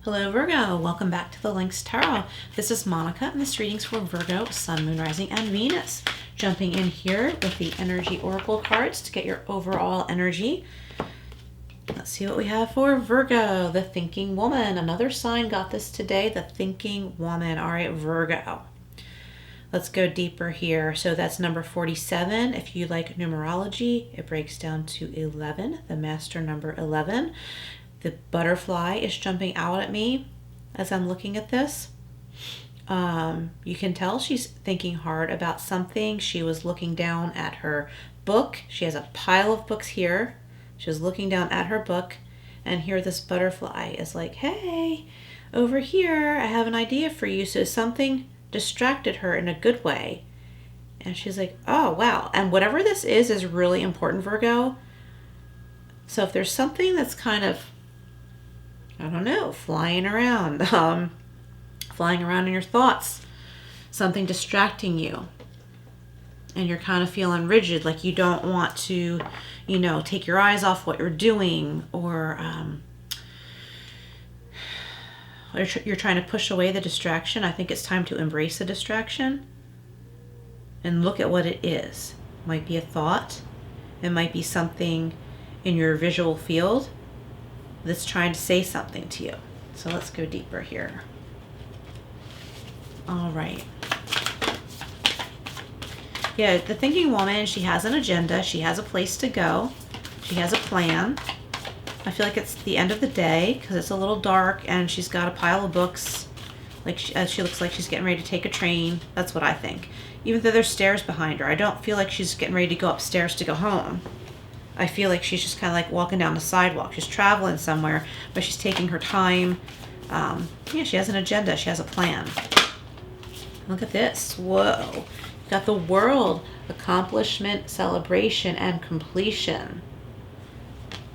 Hello Virgo, welcome back to the Lynx Tarot. This is Monica and this reading's for Virgo, Sun, Moon, Rising, and Venus. Jumping in here with the energy oracle cards to get your overall energy. Let's see what we have for Virgo, the thinking woman. Another sign got this today, the thinking woman. All right, Virgo. Let's go deeper here. So that's number 47. If you like numerology, it breaks down to 11, the master number 11. The butterfly is jumping out at me as I'm looking at this. You can tell she's thinking hard about something. She was looking down at her book. She has a pile of books here. She was looking down at her book, and here this butterfly is like, hey, over here, I have an idea for you. So something distracted her in a good way. And she's like, oh, wow. And whatever this is really important, Virgo. So if there's something that's kind of, I don't know, flying around in your thoughts, something distracting you, and you're kind of feeling rigid, like you don't want to, take your eyes off what you're doing, or you're trying to push away the distraction. I think it's time to embrace the distraction and look at what it is. It might be a thought. It might be something in your visual field that's trying to say something to you. So let's go deeper here. All right. Yeah, the thinking woman, she has an agenda. She has a place to go. She has a plan. I feel like it's the end of the day because it's a little dark and she's got a pile of books. Like she looks like she's getting ready to take a train. That's what I think. Even though there's stairs behind her, I don't feel like she's getting ready to go upstairs to go home. I feel like she's just kind of like walking down the sidewalk. She's traveling somewhere, but she's taking her time. Yeah, she has an agenda. She has a plan. Look at this. Whoa. You've got the world, accomplishment, celebration, and completion.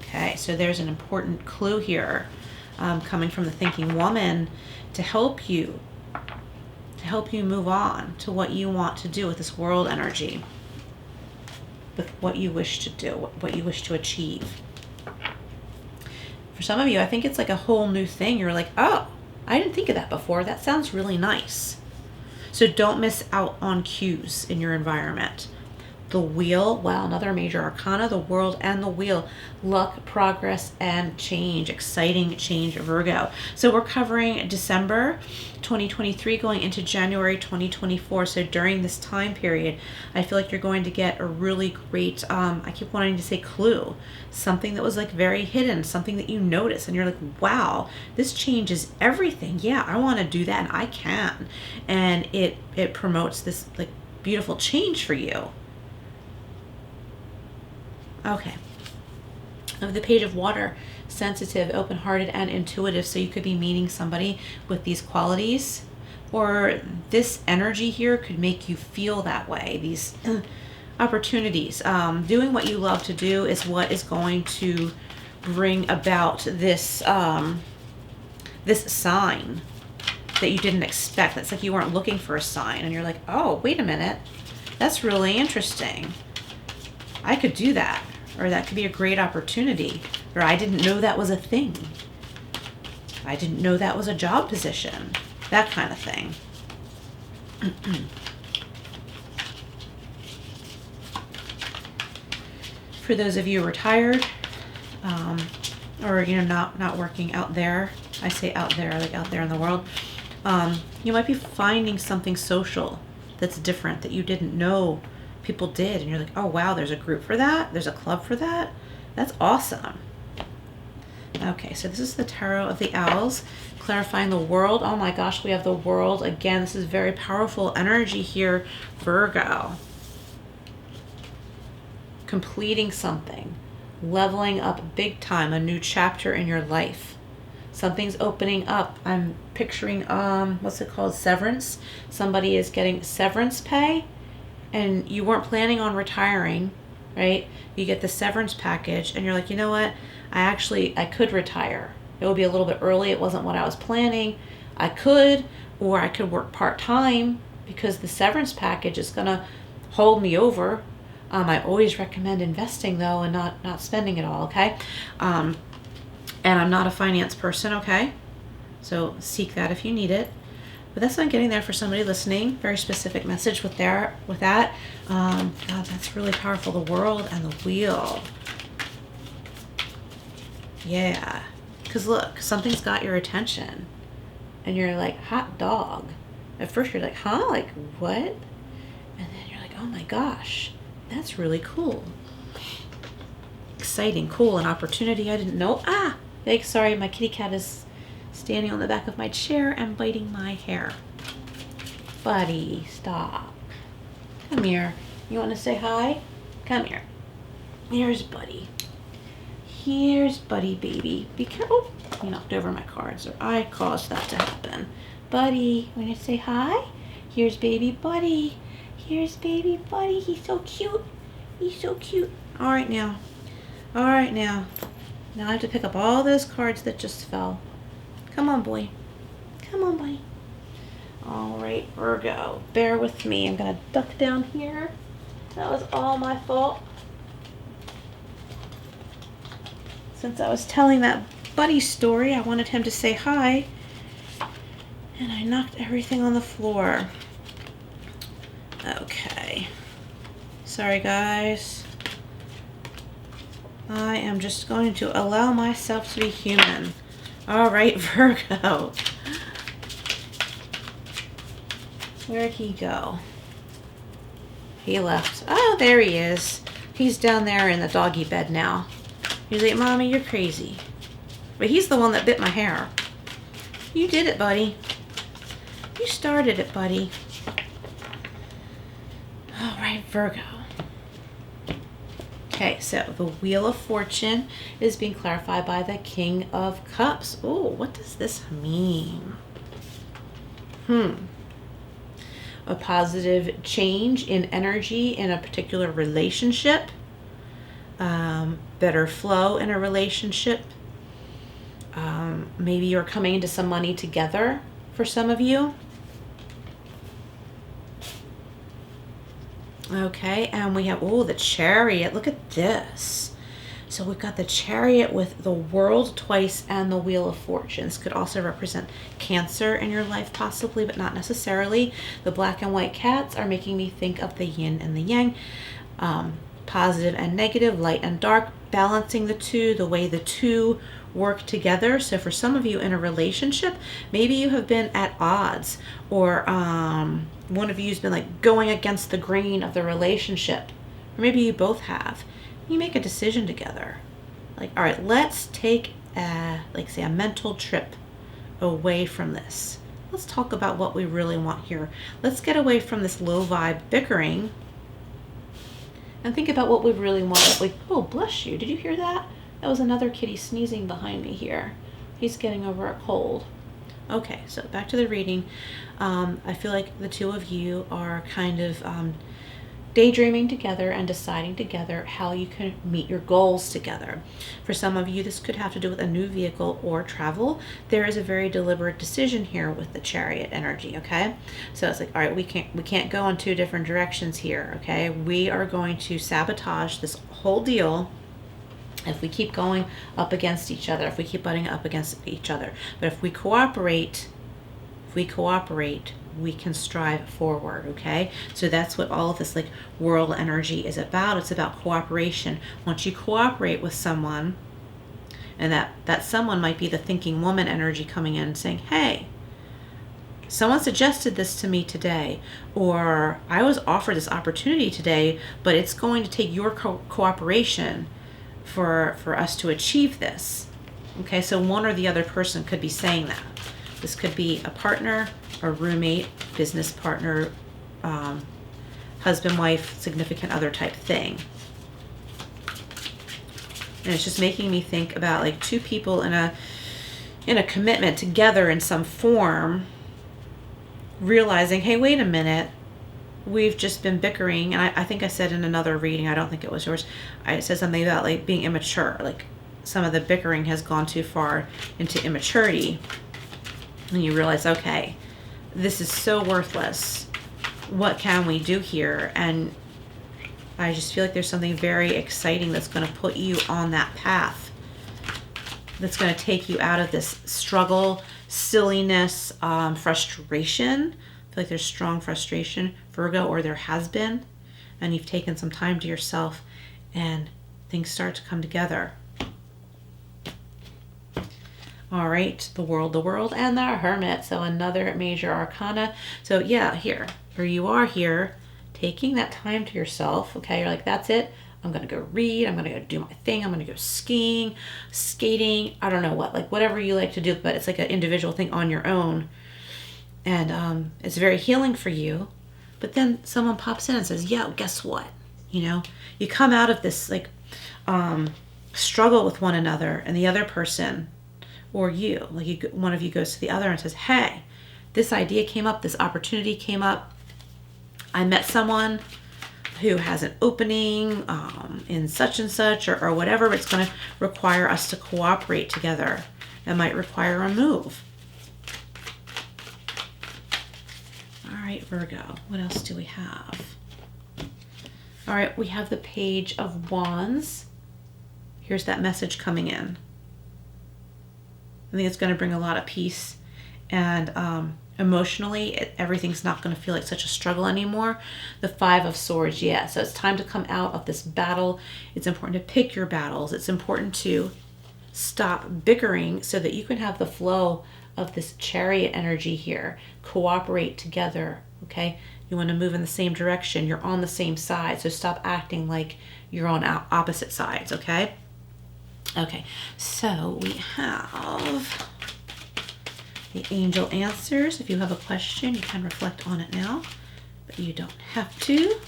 Okay, so there's an important clue here coming from the thinking woman to help you move on to what you want to do with this world energy, with what you wish to do, what you wish to achieve. For some of you, I think it's like a whole new thing. You're like, oh, I didn't think of that before. That sounds really nice. So don't miss out on cues in your environment. The wheel, wow, another major arcana, the world and the wheel, luck, progress, and change, exciting change, Virgo. So we're covering December 2023 going into January 2024. So during this time period, I feel like you're going to get a really great, I keep wanting to say clue, something that was like very hidden, something that you notice and you're like, wow, this changes everything. Yeah, I want to do that and I can. And it promotes this like beautiful change for you. Okay. Of the Page of Water, sensitive, open-hearted, and intuitive. So you could be meeting somebody with these qualities, or this energy here could make you feel that way. These opportunities. Doing what you love to do is what is going to bring about this this sign that you didn't expect. That's like you weren't looking for a sign, and you're like, oh, wait a minute, that's really interesting. I could do that, or that could be a great opportunity, or I didn't know that was a thing. I didn't know that was a job position, that kind of thing. For those of you retired, or not working out there, I say out there, like out there in the world, you might be finding something social that's different that you didn't know people did, and you're like, oh wow, there's a group for that, there's a club for that. That's awesome. Okay, so this is the Tarot of the Owls, clarifying the world. Oh my gosh, we have the world again. This is very powerful energy here, Virgo. Completing something, leveling up big time, a new chapter in your life. Something's opening up. I'm picturing what's it called, severance. Somebody is getting severance pay, and you weren't planning on retiring, right? You get the severance package and you're like, you know what? I could retire. It would be a little bit early. It wasn't what I was planning. I could, or I could work part-time because the severance package is gonna hold me over. I always recommend investing though, and not spending it all, okay? And I'm not a finance person, okay? So seek that if you need it. But that's what I'm getting there for somebody listening. Very specific message with that. God, that's really powerful. The World and the Wheel. Yeah. Because look, something's got your attention. And you're like, hot dog. At first you're like, huh? Like, what? And then you're like, oh my gosh, that's really cool. Exciting, cool, an opportunity I didn't know. Sorry, my kitty cat is standing on the back of my chair and biting my hair. Buddy, stop. Come here. You want to say hi? Come here. Here's Buddy. Here's Buddy, baby. Be careful. You knocked over my cards, or I caused that to happen. Buddy, want to say hi? Here's baby Buddy. Here's baby Buddy. He's so cute. He's so cute. All right, now. All right, now. Now I have to pick up all those cards that just fell. Come on, boy. Come on, buddy. All right, Virgo. Bear with me. I'm going to duck down here. That was all my fault. Since I was telling that Buddy story, I wanted him to say hi. And I knocked everything on the floor. Okay. Sorry, guys. I am just going to allow myself to be human. All right, Virgo. Where'd he go? He left. Oh, there he is. He's down there in the doggy bed now. He's like, Mommy, you're crazy. But he's the one that bit my hair. You did it, buddy. You started it, buddy. All right, Virgo. Okay, so the Wheel of Fortune is being clarified by the King of Cups. Oh, what does this mean? A positive change in energy in a particular relationship. Better flow in a relationship. Maybe you're coming into some money together for some of you. Okay, and we have, the Chariot. Look at this. So we've got the Chariot with the World twice and the Wheel of Fortune. This could also represent Cancer in your life possibly, but not necessarily. The black and white cats are making me think of the yin and the yang. Positive and negative, light and dark, balancing the two, the way the two work together. So for some of you in a relationship, maybe you have been at odds, or one of you has been like going against the grain of the relationship, or maybe you both have. You make a decision together, like, all right, let's take a mental trip away from this. Let's talk about what we really want here. Let's get away from this low vibe bickering and think about what we really want. Like, oh, bless you. Did you hear that? That was another kitty sneezing behind me here. He's getting over a cold. Okay, so back to the reading. I feel like the two of you are kind of daydreaming together and deciding together how you can meet your goals together. For some of you, this could have to do with a new vehicle or travel. There is a very deliberate decision here with the Chariot energy, okay? So it's like, all right, we can't go in two different directions here, okay? We are going to sabotage this whole deal if we keep going up against each other, if we keep butting up against each other. But if we cooperate, we can strive forward, okay? So that's what all of this like world energy is about. It's about cooperation. Once you cooperate with someone, and that someone might be the thinking woman energy coming in and saying, hey, someone suggested this to me today, or I was offered this opportunity today, but it's going to take your cooperation for us to achieve this. Okay, so one or the other person could be saying that. This could be a partner, a roommate, business partner, husband, wife, significant other type thing. And it's just making me think about like two people in a commitment together in some form, realizing, hey, wait a minute, we've just been bickering. And I think I said in another reading, I don't think it was yours, I said something about like being immature, like some of the bickering has gone too far into immaturity. And you realize, okay, this is so worthless. What can we do here? And I just feel like there's something very exciting that's going to put you on that path. That's going to take you out of this struggle, silliness, frustration. I feel like there's strong frustration, Virgo, or there has been, and you've taken some time to yourself and things start to come together. All right, the World, and the Hermit. So another major arcana. So yeah, here you are here, taking that time to yourself. Okay, you're like, that's it. I'm going to go read. I'm going to go do my thing. I'm going to go skiing, skating. I don't know what, like whatever you like to do, but it's like an individual thing on your own. And it's very healing for you. But then someone pops in and says, yo, guess what? You know, you come out of this like struggle with one another, and the other person, or you, like one of you goes to the other and says, hey, this idea came up, this opportunity came up. I met someone who has an opening in such and such, or whatever. It's going to require us to cooperate together. It might require a move. All right, Virgo, what else do we have? All right, we have the Page of Wands. Here's that message coming in. I think it's going to bring a lot of peace, and emotionally, everything's not going to feel like such a struggle anymore. The Five of Swords, yeah. So it's time to come out of this battle. It's important to pick your battles. It's important to stop bickering so that you can have the flow of this Chariot energy here. Cooperate together, okay? You want to move in the same direction. You're on the same side, so stop acting like you're on opposite sides, okay? Okay, so we have the angel answers. If you have a question, you can reflect on it now, but you don't have to.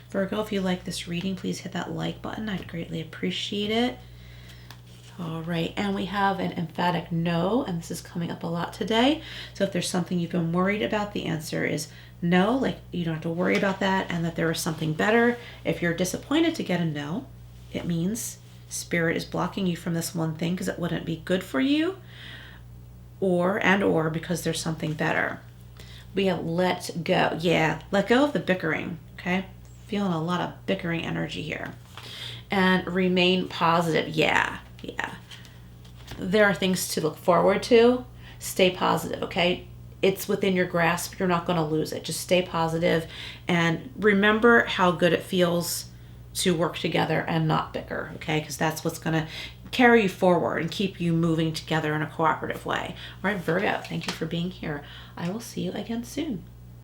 Virgo, if you like this reading, please hit that like button. I'd greatly appreciate it. All right, and we have an emphatic no, and this is coming up a lot today. So if there's something you've been worried about, the answer is no, like you don't have to worry about that, and that there is something better. If you're disappointed to get a no, it means Spirit is blocking you from this one thing because it wouldn't be good for you, or because there's something better. We have let go. Yeah, let go of the bickering, okay? Feeling a lot of bickering energy here. And remain positive. Yeah. There are things to look forward to. Stay positive, okay? It's within your grasp. You're not going to lose it. Just stay positive and remember how good it feels to work together and not bicker, okay? Because that's what's going to carry you forward and keep you moving together in a cooperative way. All right, Virgo, thank you for being here. I will see you again soon.